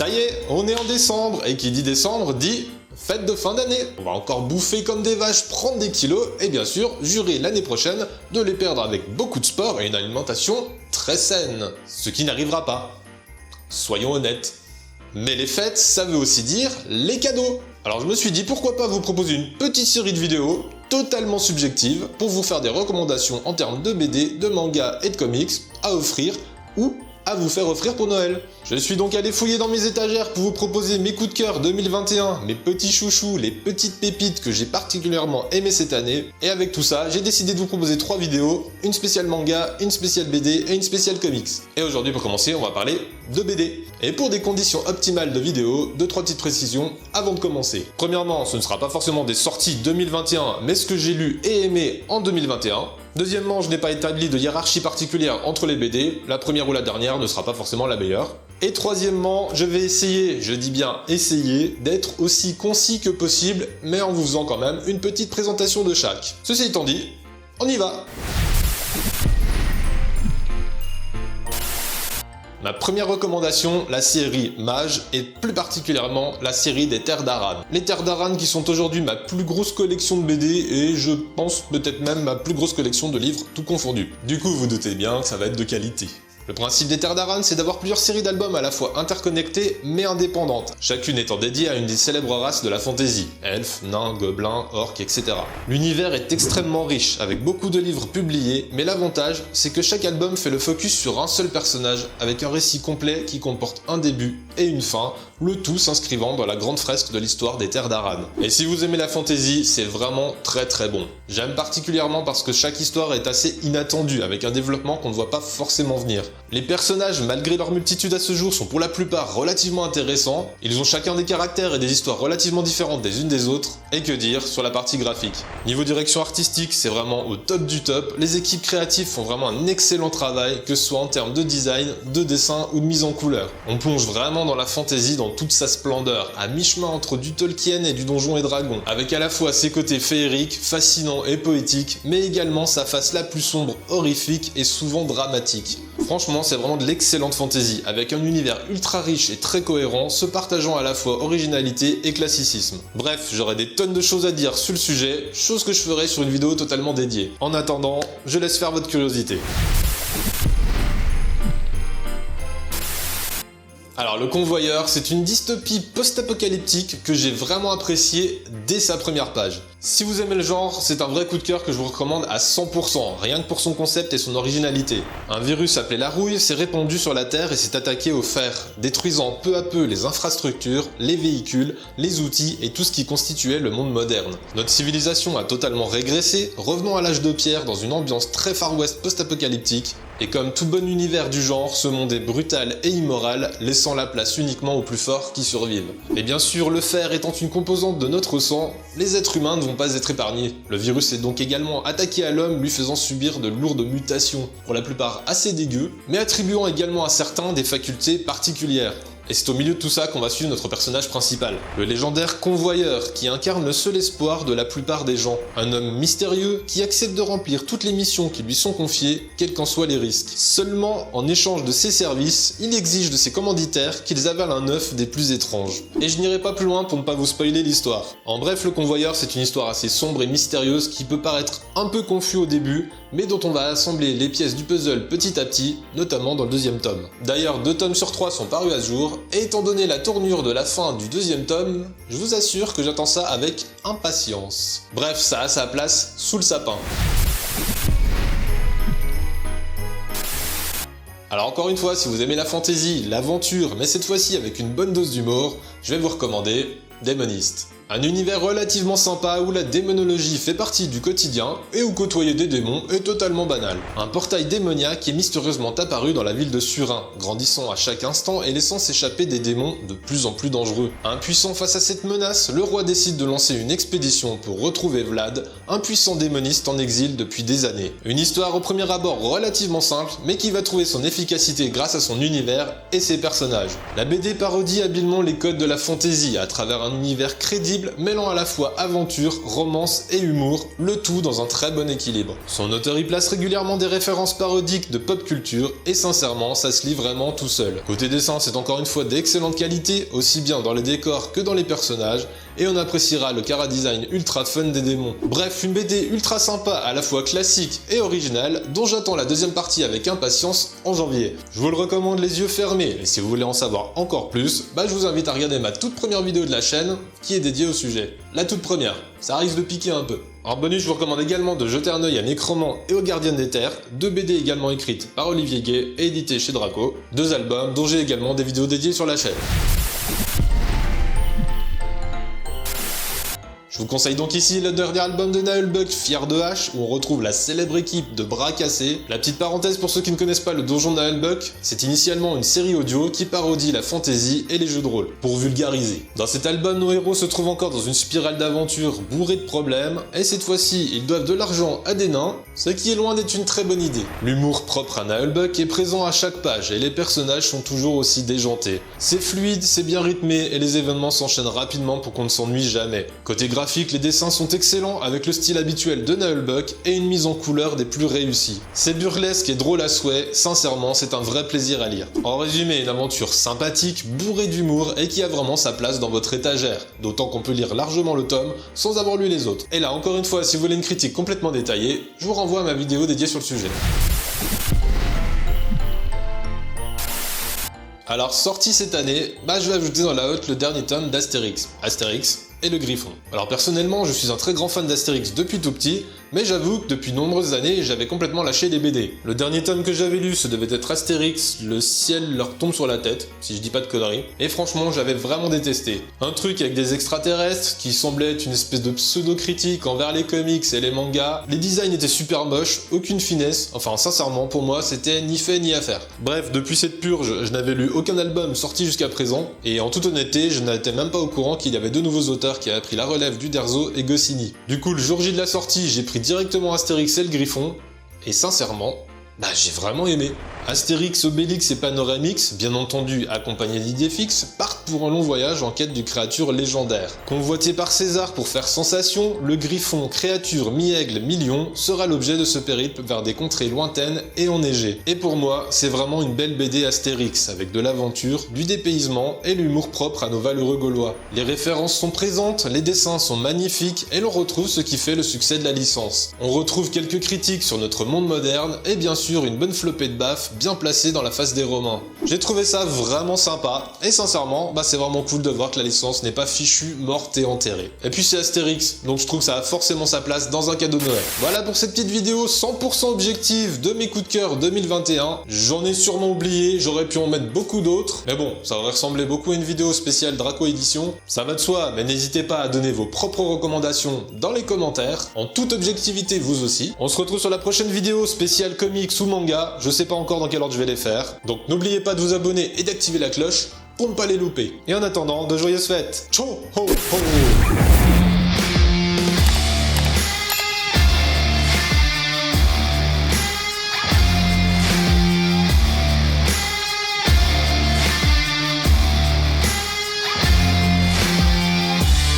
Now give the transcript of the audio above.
Ça y est, on est en décembre, et qui dit décembre dit fête de fin d'année. On va encore bouffer comme des vaches, prendre des kilos, et bien sûr, jurer l'année prochaine de les perdre avec beaucoup de sport et une alimentation très saine. Ce qui n'arrivera pas. Soyons honnêtes. Mais les fêtes, ça veut aussi dire les cadeaux. Alors je me suis dit pourquoi pas vous proposer une petite série de vidéos totalement subjectives pour vous faire des recommandations en termes de BD, de manga et de comics à offrir ou à vous faire offrir pour Noël. Je suis donc allé fouiller dans mes étagères pour vous proposer mes coups de cœur 2021, mes petits chouchous, les petites pépites que j'ai particulièrement aimées cette année. Et avec tout ça, j'ai décidé de vous proposer 3 vidéos, une spéciale manga, une spéciale BD et une spéciale comics. Et aujourd'hui pour commencer, on va parler de BD. Et pour des conditions optimales de vidéo, 2-3 petites précisions avant de commencer. Premièrement, ce ne sera pas forcément des sorties 2021, mais ce que j'ai lu et aimé en 2021. Deuxièmement, je n'ai pas établi de hiérarchie particulière entre les BD, la première ou la dernière ne sera pas forcément la meilleure. Et troisièmement, je vais essayer, je dis bien essayer, d'être aussi concis que possible, mais en vous faisant quand même une petite présentation de chaque. Ceci étant dit, on y va! Ma première recommandation, la série Mage, et plus particulièrement la série des Terres d'Aran. Les Terres d'Aran qui sont aujourd'hui ma plus grosse collection de BD et je pense peut-être même ma plus grosse collection de livres tout confondus. Du coup, vous doutez bien que ça va être de qualité. Le principe des Terres d'Aran, c'est d'avoir plusieurs séries d'albums à la fois interconnectées mais indépendantes, chacune étant dédiée à une des célèbres races de la fantasy, elfes, nains, gobelins, orques, etc. L'univers est extrêmement riche, avec beaucoup de livres publiés, mais l'avantage, c'est que chaque album fait le focus sur un seul personnage, avec un récit complet qui comporte un début et une fin, le tout s'inscrivant dans la grande fresque de l'histoire des Terres d'Aran. Et si vous aimez la fantasy, c'est vraiment très très bon. J'aime particulièrement parce que chaque histoire est assez inattendue, avec un développement qu'on ne voit pas forcément venir. Les personnages, malgré leur multitude à ce jour, sont pour la plupart relativement intéressants, ils ont chacun des caractères et des histoires relativement différentes des unes des autres, et que dire sur la partie graphique. Niveau direction artistique, c'est vraiment au top du top, les équipes créatives font vraiment un excellent travail, que ce soit en termes de design, de dessin ou de mise en couleur. On plonge vraiment dans la fantasy dans toute sa splendeur, à mi-chemin entre du Tolkien et du Donjons et Dragons, avec à la fois ses côtés féeriques, fascinants et poétiques, mais également sa face la plus sombre, horrifique et souvent dramatique. Franchement, c'est vraiment de l'excellente fantasy, avec un univers ultra riche et très cohérent, se partageant à la fois originalité et classicisme. Bref, j'aurais des tonnes de choses à dire sur le sujet, chose que je ferai sur une vidéo totalement dédiée. En attendant, je laisse faire votre curiosité. Alors Le Convoyeur, c'est une dystopie post-apocalyptique que j'ai vraiment appréciée dès sa première page. Si vous aimez le genre, c'est un vrai coup de cœur que je vous recommande à 100%, rien que pour son concept et son originalité. Un virus appelé la rouille s'est répandu sur la Terre et s'est attaqué au fer, détruisant peu à peu les infrastructures, les véhicules, les outils et tout ce qui constituait le monde moderne. Notre civilisation a totalement régressé, revenant à l'âge de pierre dans une ambiance très Far West post-apocalyptique, et comme tout bon univers du genre, ce monde est brutal et immoral, laissant la place uniquement aux plus forts qui survivent. Et bien sûr, le fer étant une composante de notre sang, les êtres humains ne vont pas être épargnés. Le virus est donc également attaqué à l'homme, lui faisant subir de lourdes mutations, pour la plupart assez dégueu, mais attribuant également à certains des facultés particulières. Et c'est au milieu de tout ça qu'on va suivre notre personnage principal, le légendaire Convoyeur, qui incarne le seul espoir de la plupart des gens. Un homme mystérieux qui accepte de remplir toutes les missions qui lui sont confiées, quels qu'en soient les risques. Seulement, en échange de ses services, il exige de ses commanditaires qu'ils avalent un œuf des plus étranges. Et je n'irai pas plus loin pour ne pas vous spoiler l'histoire. En bref, le Convoyeur, c'est une histoire assez sombre et mystérieuse qui peut paraître un peu confus au début, mais dont on va assembler les pièces du puzzle petit à petit, notamment dans le 2e tome. D'ailleurs, 2 tomes sur 3 sont parus à ce jour, et étant donné la tournure de la fin du 2e tome, je vous assure que j'attends ça avec impatience. Bref, ça a sa place sous le sapin. Alors encore une fois, si vous aimez la fantasy, l'aventure, mais cette fois-ci avec une bonne dose d'humour, je vais vous recommander Démoniste. Un univers relativement sympa où la démonologie fait partie du quotidien et où côtoyer des démons est totalement banal. Un portail démoniaque est mystérieusement apparu dans la ville de Surin, grandissant à chaque instant et laissant s'échapper des démons de plus en plus dangereux. Impuissant face à cette menace, le roi décide de lancer une expédition pour retrouver Vlad, un puissant démoniste en exil depuis des années. Une histoire au premier abord relativement simple, mais qui va trouver son efficacité grâce à son univers et ses personnages. La BD parodie habilement les codes de la fantasy à travers un univers crédible accessible, mêlant à la fois aventure, romance et humour, le tout dans un très bon équilibre. Son auteur y place régulièrement des références parodiques de pop culture et sincèrement, ça se lit vraiment tout seul. Côté dessin, c'est encore une fois d'excellente qualité, aussi bien dans les décors que dans les personnages, et on appréciera le chara-design ultra fun des démons. Bref, une BD ultra sympa, à la fois classique et originale, dont j'attends la deuxième partie avec impatience en janvier. Je vous le recommande les yeux fermés, et si vous voulez en savoir encore plus, je vous invite à regarder ma toute première vidéo de la chaîne, qui est dédiée au sujet. La toute première, ça risque de piquer un peu. En bonus, je vous recommande également de jeter un œil à Nécromant et aux Gardiennes des Terres, deux BD également écrites par Olivier Gay et éditées chez Draco, deux albums dont j'ai également des vidéos dédiées sur la chaîne. Je vous conseille donc ici le dernier album de Nullbuck, Fier de Hache, où on retrouve la célèbre équipe de Bras Cassés. La petite parenthèse pour ceux qui ne connaissent pas le donjon de Nullbuck, c'est initialement une série audio qui parodie la fantasy et les jeux de rôle, pour vulgariser. Dans cet album, nos héros se trouvent encore dans une spirale d'aventure bourrée de problèmes, et cette fois-ci, ils doivent de l'argent à des nains, ce qui est loin d'être une très bonne idée. L'humour propre à Nullbuck est présent à chaque page, et les personnages sont toujours aussi déjantés. C'est fluide, c'est bien rythmé, et les événements s'enchaînent rapidement pour qu'on ne s'ennuie jamais. Côté graphique, les dessins sont excellents avec le style habituel de Nullbuck et une mise en couleur des plus réussies. C'est burlesque et drôle à souhait, sincèrement c'est un vrai plaisir à lire. En résumé, une aventure sympathique, bourrée d'humour et qui a vraiment sa place dans votre étagère, d'autant qu'on peut lire largement le tome sans avoir lu les autres. Et là encore une fois, si vous voulez une critique complètement détaillée, je vous renvoie à ma vidéo dédiée sur le sujet. Alors sorti cette année, je vais ajouter dans la hotte le dernier tome d'Astérix. Astérix et le Griffon. Alors personnellement, je suis un très grand fan d'Astérix depuis tout petit, mais j'avoue que depuis nombreuses années, j'avais complètement lâché les BD. Le dernier tome que j'avais lu, ce devait être Astérix, le ciel leur tombe sur la tête, si je dis pas de conneries, et franchement, j'avais vraiment détesté. Un truc avec des extraterrestres, qui semblait être une espèce de pseudo-critique envers les comics et les mangas, les designs étaient super moches, aucune finesse, enfin sincèrement, pour moi, c'était ni fait ni à faire. Bref, depuis cette purge, je n'avais lu aucun album sorti jusqu'à présent, et en toute honnêteté, je n'étais même pas au courant qu'il y avait deux nouveaux auteurs qui avaient pris la relève d'Uderzo et Goscinny. Du coup, le jour J de la sortie, j'ai pris directement Astérix et le Griffon, et sincèrement, j'ai vraiment aimé. Astérix, Obélix et Panoramix, bien entendu accompagnés d'Idéfix, partent pour un long voyage en quête d'une créature légendaire. Convoité par César pour faire sensation, le Griffon, créature mi-aigle, mi-lion, sera l'objet de ce périple vers des contrées lointaines et enneigées. Et pour moi, c'est vraiment une belle BD Astérix, avec de l'aventure, du dépaysement et l'humour propre à nos valeureux Gaulois. Les références sont présentes, les dessins sont magnifiques et l'on retrouve ce qui fait le succès de la licence. On retrouve quelques critiques sur notre monde moderne et bien sûr une bonne flopée de baffes bien placé dans la face des Romains. J'ai trouvé ça vraiment sympa, et sincèrement, c'est vraiment cool de voir que la licence n'est pas fichue, morte et enterrée. Et puis c'est Astérix, donc je trouve que ça a forcément sa place dans un cadeau de Noël. Voilà pour cette petite vidéo 100% objective de mes coups de cœur 2021. J'en ai sûrement oublié, j'aurais pu en mettre beaucoup d'autres, mais bon, ça aurait ressemblé beaucoup à une vidéo spéciale Draco Édition. Ça va de soi, mais n'hésitez pas à donner vos propres recommandations dans les commentaires, en toute objectivité vous aussi. On se retrouve sur la prochaine vidéo spéciale comics ou manga, je sais pas encore dans quel ordre je vais les faire. Donc n'oubliez pas de vous abonner et d'activer la cloche pour ne pas les louper. Et en attendant, de joyeuses fêtes. Ciao ho ho.